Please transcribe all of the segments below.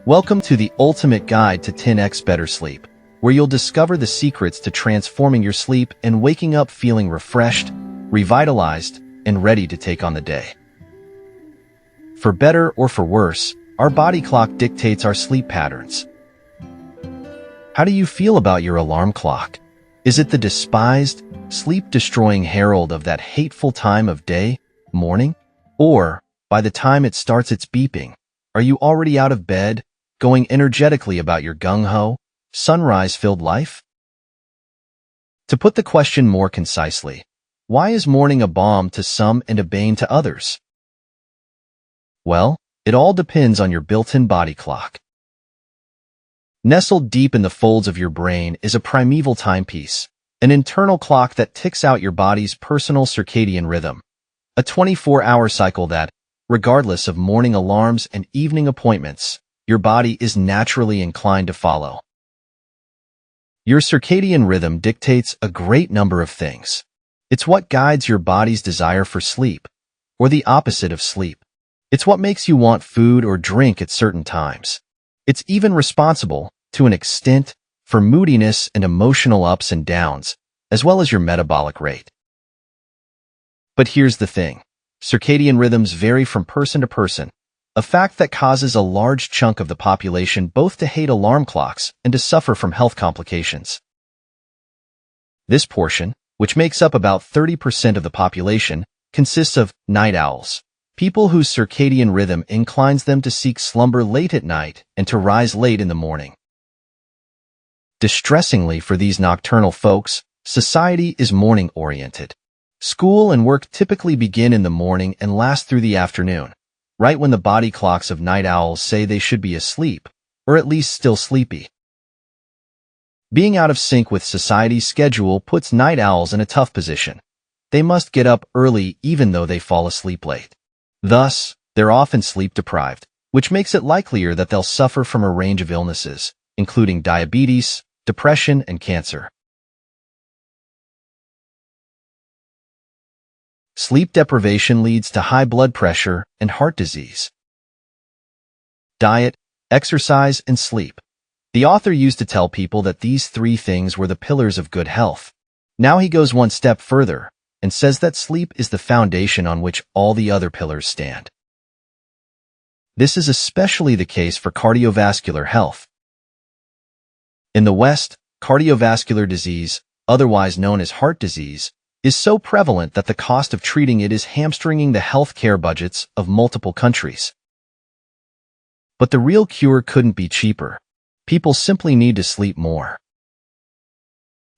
Welcome to the ultimate guide to 10x better sleep, where you'll discover the secrets to transforming your sleep and waking up feeling refreshed, revitalized, and ready to take on the day. For better or for worse, our body clock dictates our sleep patterns. How do you feel about your alarm clock? Is it the despised, sleep-destroying herald of that hateful time of day, morning? Or, by the time it starts its beeping, are you already out of bed, going energetically about your gung-ho, sunrise-filled life? To put the question more concisely, why is morning a balm to some and a bane to others? Well, it all depends on your built-in body clock. Nestled deep in the folds of your brain is a primeval timepiece, an internal clock that ticks out your body's personal circadian rhythm, a 24-hour cycle that, regardless of morning alarms and evening appointments, your body is naturally inclined to follow. Your circadian rhythm dictates a great number of things. It's what guides your body's desire for sleep, or the opposite of sleep. It's what makes you want food or drink at certain times. It's even responsible, to an extent, for moodiness and emotional ups and downs, as well as your metabolic rate. But here's the thing. Circadian rhythms vary from person to person, a fact that causes a large chunk of the population both to hate alarm clocks and to suffer from health complications. This portion, which makes up about 30% of the population, consists of night owls, people whose circadian rhythm inclines them to seek slumber late at night and to rise late in the morning. Distressingly for these nocturnal folks, society is morning-oriented. School and work typically begin in the morning and last through the afternoon, right when the body clocks of night owls say they should be asleep, or at least still sleepy. Being out of sync with society's schedule puts night owls in a tough position. They must get up early even though they fall asleep late. Thus, they're often sleep-deprived, which makes it likelier that they'll suffer from a range of illnesses, including diabetes, depression, and cancer. Sleep deprivation leads to high blood pressure and heart disease. Diet, exercise, and sleep. The author used to tell people that these three things were the pillars of good health. Now he goes one step further and says that sleep is the foundation on which all the other pillars stand. This is especially the case for cardiovascular health. In the West, cardiovascular disease, otherwise known as heart disease, is so prevalent that the cost of treating it is hamstringing the healthcare budgets of multiple countries. But the real cure couldn't be cheaper. People simply need to sleep more.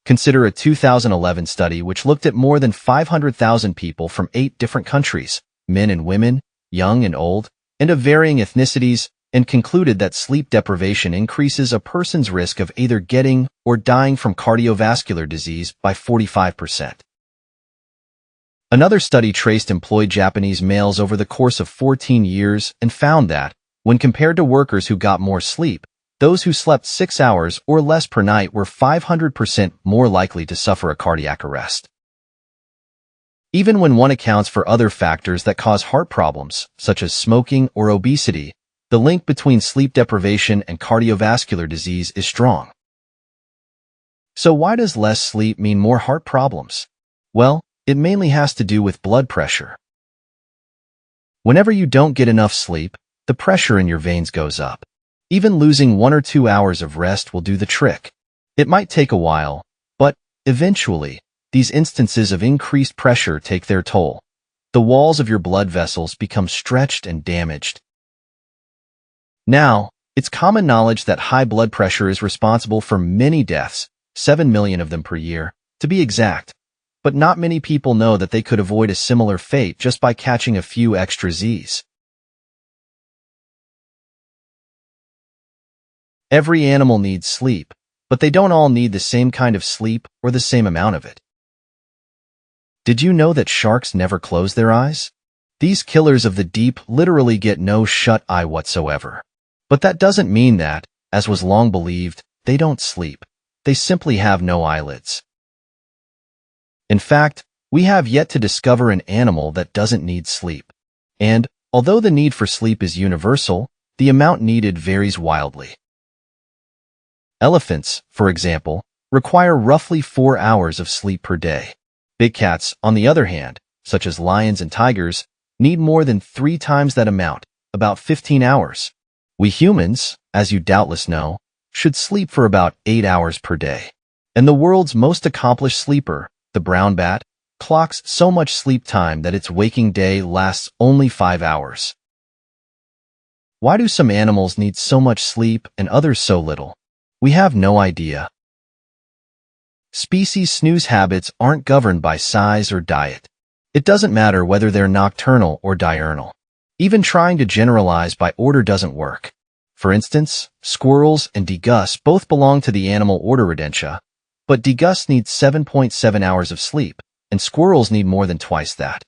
Consider a 2011 study which looked at more than 500,000 people from 8 different countries, men and women, young and old, and of varying ethnicities, and concluded that sleep deprivation increases a person's risk of either getting or dying from cardiovascular disease by 45%. Another study traced employed Japanese males over the course of 14 years and found that, when compared to workers who got more sleep, those who slept 6 hours or less per night were 500% more likely to suffer a cardiac arrest. Even when one accounts for other factors that cause heart problems, such as smoking or obesity, the link between sleep deprivation and cardiovascular disease is strong. So why does less sleep mean more heart problems? Well, it mainly has to do with blood pressure. Whenever you don't get enough sleep, the pressure in your veins goes up. Even losing 1 or 2 hours of rest will do the trick. It might take a while, but, eventually, these instances of increased pressure take their toll. The walls of your blood vessels become stretched and damaged. Now, it's common knowledge that high blood pressure is responsible for many deaths, 7 million of them per year, to be exact. But not many people know that they could avoid a similar fate just by catching a few extra Z's. Every animal needs sleep, but they don't all need the same kind of sleep or the same amount of it. Did you know that sharks never close their eyes? These killers of the deep literally get no shut-eye whatsoever. But that doesn't mean that, as was long believed, they don't sleep. They simply have no eyelids. In fact, we have yet to discover an animal that doesn't need sleep. And, although the need for sleep is universal, the amount needed varies wildly. Elephants, for example, require roughly 4 hours of sleep per day. Big cats, on the other hand, such as lions and tigers, need more than 3 times that amount, about 15 hours. We humans, as you doubtless know, should sleep for about 8 hours per day. And the world's most accomplished sleeper, the brown bat, clocks so much sleep time that its waking day lasts only 5 hours. Why do some animals need so much sleep and others so little? We have no idea. Species' snooze habits aren't governed by size or diet. It doesn't matter whether they're nocturnal or diurnal. Even trying to generalize by order doesn't work. For instance, squirrels and degus both belong to the animal order Rodentia, but degus need 7.7 hours of sleep, and squirrels need more than twice that.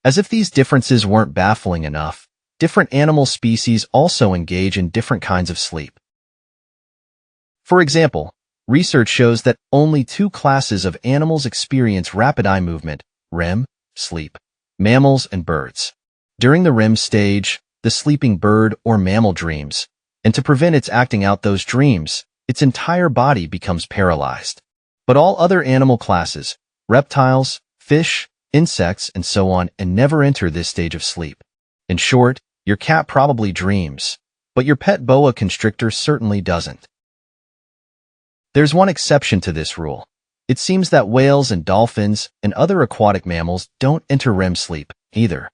As if these differences weren't baffling enough, different animal species also engage in different kinds of sleep. For example, research shows that only 2 classes of animals experience rapid eye movement, REM, sleep, mammals and birds. During the REM stage, the sleeping bird or mammal dreams, and to prevent its acting out those dreams, its entire body becomes paralyzed. But all other animal classes, reptiles, fish, insects, and so on, and never enter this stage of sleep. In short, your cat probably dreams, but your pet boa constrictor certainly doesn't. There's one exception to this rule. It seems that whales and dolphins and other aquatic mammals don't enter REM sleep either.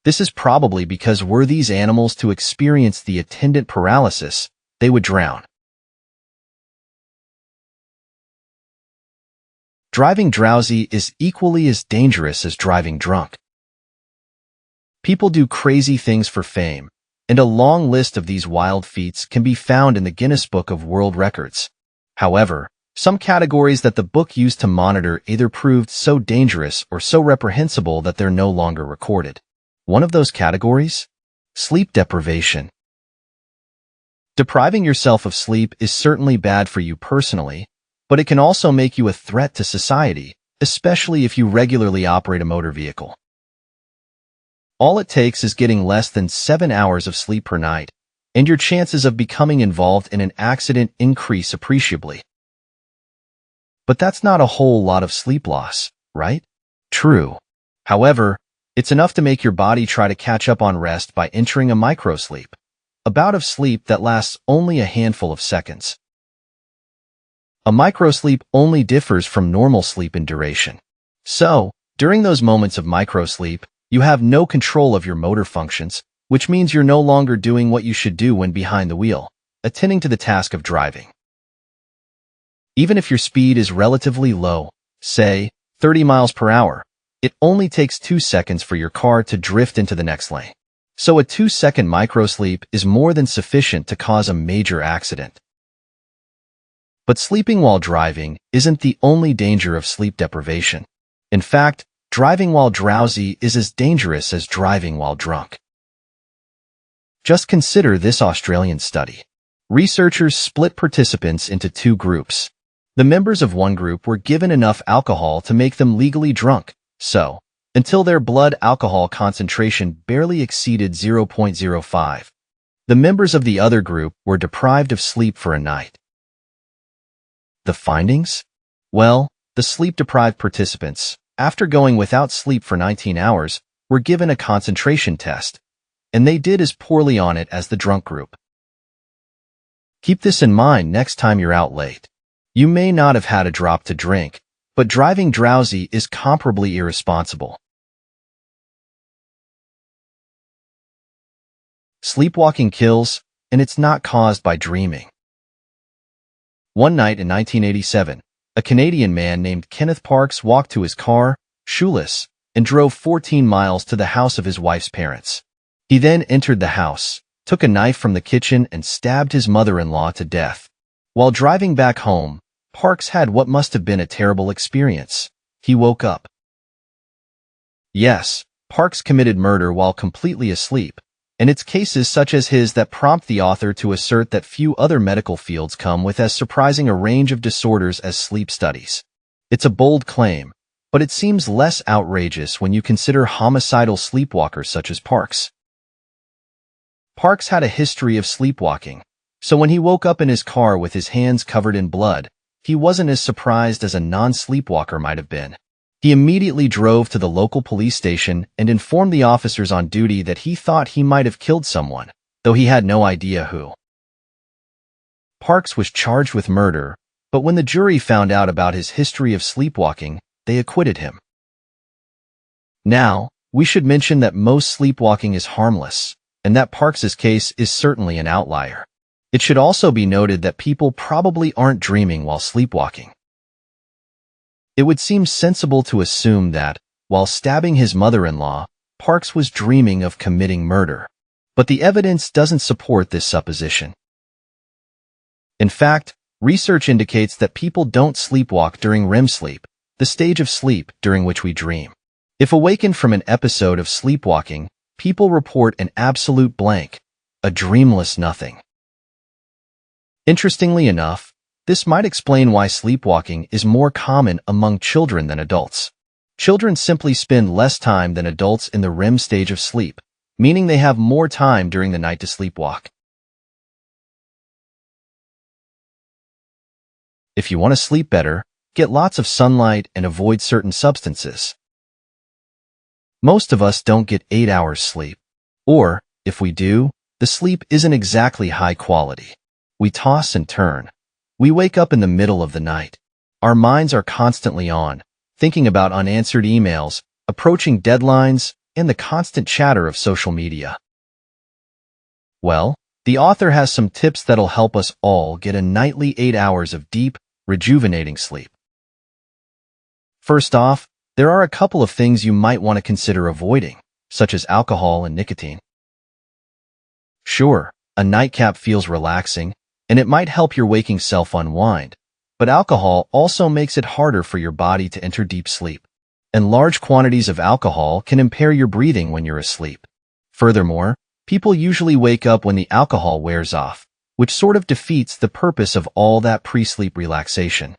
This is probably because were these animals to experience the attendant paralysis, they would drown. Driving drowsy is equally as dangerous as driving drunk. People do crazy things for fame, and a long list of these wild feats can be found in the Guinness Book of World Records. However, some categories that the book used to monitor either proved so dangerous or so reprehensible that they're no longer recorded. One of those categories? Sleep deprivation. Depriving yourself of sleep is certainly bad for you personally, but it can also make you a threat to society, especially if you regularly operate a motor vehicle. All it takes is getting less than 7 hours of sleep per night, and your chances of becoming involved in an accident increase appreciably. But that's not a whole lot of sleep loss, right? True. However, it's enough to make your body try to catch up on rest by entering a microsleep, a bout of sleep that lasts only a handful of seconds. A microsleep only differs from normal sleep in duration. So, during those moments of microsleep, you have no control of your motor functions, which means you're no longer doing what you should do when behind the wheel, attending to the task of driving. Even if your speed is relatively low, say 30 miles per hour, it only takes 2 seconds for your car to drift into the next lane. So a 2-second microsleep is more than sufficient to cause a major accident. But sleeping while driving isn't the only danger of sleep deprivation. In fact, driving while drowsy is as dangerous as driving while drunk. Just consider this Australian study. Researchers split participants into 2 groups. The members of one group were given enough alcohol to make them legally drunk, so, until their blood alcohol concentration barely exceeded 0.05. The members of the other group were deprived of sleep for a night. The findings? Well, the sleep-deprived participants, after going without sleep for 19 hours, were given a concentration test, and they did as poorly on it as the drunk group. Keep this in mind next time you're out late. You may not have had a drop to drink, but driving drowsy is comparably irresponsible. Sleepwalking kills, and it's not caused by dreaming. One night in 1987, a Canadian man named Kenneth Parks walked to his car, shoeless, and drove 14 miles to the house of his wife's parents. He then entered the house, took a knife from the kitchen, and stabbed his mother-in-law to death. While driving back home, Parks had what must have been a terrible experience. He woke up. Yes, Parks committed murder while completely asleep, and it's cases such as his that prompt the author to assert that few other medical fields come with as surprising a range of disorders as sleep studies. It's a bold claim, but it seems less outrageous when you consider homicidal sleepwalkers such as Parks. Parks had a history of sleepwalking, so when he woke up in his car with his hands covered in blood, he wasn't as surprised as a non-sleepwalker might have been. He immediately drove to the local police station and informed the officers on duty that he thought he might have killed someone, though he had no idea who. Parks was charged with murder, but when the jury found out about his history of sleepwalking, they acquitted him. Now, we should mention that most sleepwalking is harmless, and that Parks's case is certainly an outlier. It should also be noted that people probably aren't dreaming while sleepwalking. It would seem sensible to assume that, while stabbing his mother-in-law, Parks was dreaming of committing murder. But the evidence doesn't support this supposition. In fact, research indicates that people don't sleepwalk during REM sleep, the stage of sleep during which we dream. If awakened from an episode of sleepwalking, people report an absolute blank, a dreamless nothing. Interestingly enough, this might explain why sleepwalking is more common among children than adults. Children simply spend less time than adults in the REM stage of sleep, meaning they have more time during the night to sleepwalk. If you want to sleep better, get lots of sunlight and avoid certain substances. Most of us don't get 8 hours sleep. Or, if we do, the sleep isn't exactly high quality. We toss and turn. We wake up in the middle of the night. Our minds are constantly on, thinking about unanswered emails, approaching deadlines, and the constant chatter of social media. Well, the author has some tips that'll help us all get a nightly 8 hours of deep, rejuvenating sleep. First off, there are a couple of things you might want to consider avoiding, such as alcohol and nicotine. Sure, a nightcap feels relaxing, and it might help your waking self unwind, but alcohol also makes it harder for your body to enter deep sleep. And large quantities of alcohol can impair your breathing when you're asleep. Furthermore, people usually wake up when the alcohol wears off, which sort of defeats the purpose of all that pre-sleep relaxation.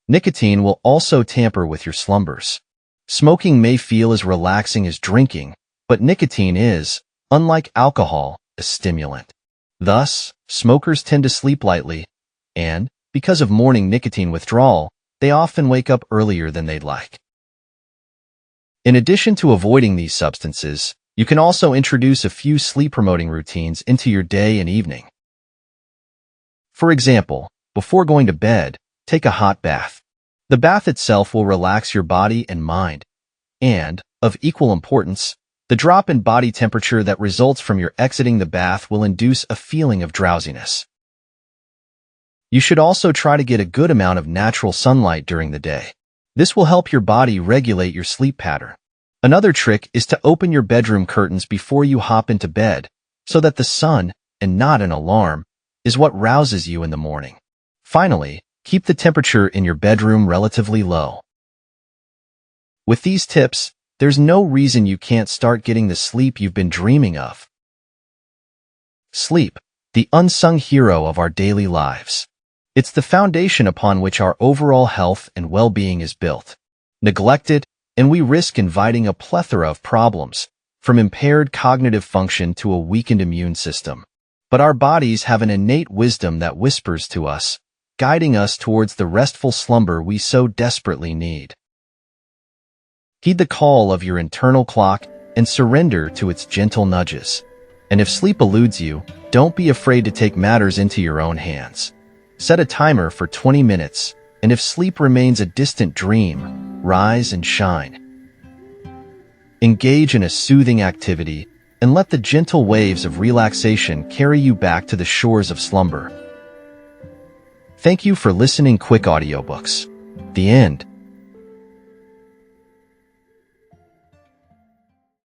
Nicotine will also tamper with your slumbers. Smoking may feel as relaxing as drinking, but nicotine is, unlike alcohol, a stimulant. Thus, smokers tend to sleep lightly, and, because of morning nicotine withdrawal, they often wake up earlier than they'd like. In addition to avoiding these substances, you can also introduce a few sleep-promoting routines into your day and evening. For example, before going to bed, take a hot bath. The bath itself will relax your body and mind, and, of equal importance, the drop in body temperature that results from your exiting the bath will induce a feeling of drowsiness. You should also try to get a good amount of natural sunlight during the day. This will help your body regulate your sleep pattern. Another trick is to open your bedroom curtains before you hop into bed, so that the sun, and not an alarm, is what rouses you in the morning. Finally, keep the temperature in your bedroom relatively low. With these tips, there's no reason you can't start getting the sleep you've been dreaming of. Sleep, the unsung hero of our daily lives. It's the foundation upon which our overall health and well-being is built. Neglect it, and we risk inviting a plethora of problems, from impaired cognitive function to a weakened immune system. But our bodies have an innate wisdom that whispers to us, guiding us towards the restful slumber we so desperately need. Heed the call of your internal clock and surrender to its gentle nudges. And if sleep eludes you, don't be afraid to take matters into your own hands. Set a timer for 20 minutes, and if sleep remains a distant dream, rise and shine. Engage in a soothing activity, and let the gentle waves of relaxation carry you back to the shores of slumber. Thank you for listening Quick Audiobooks. The end.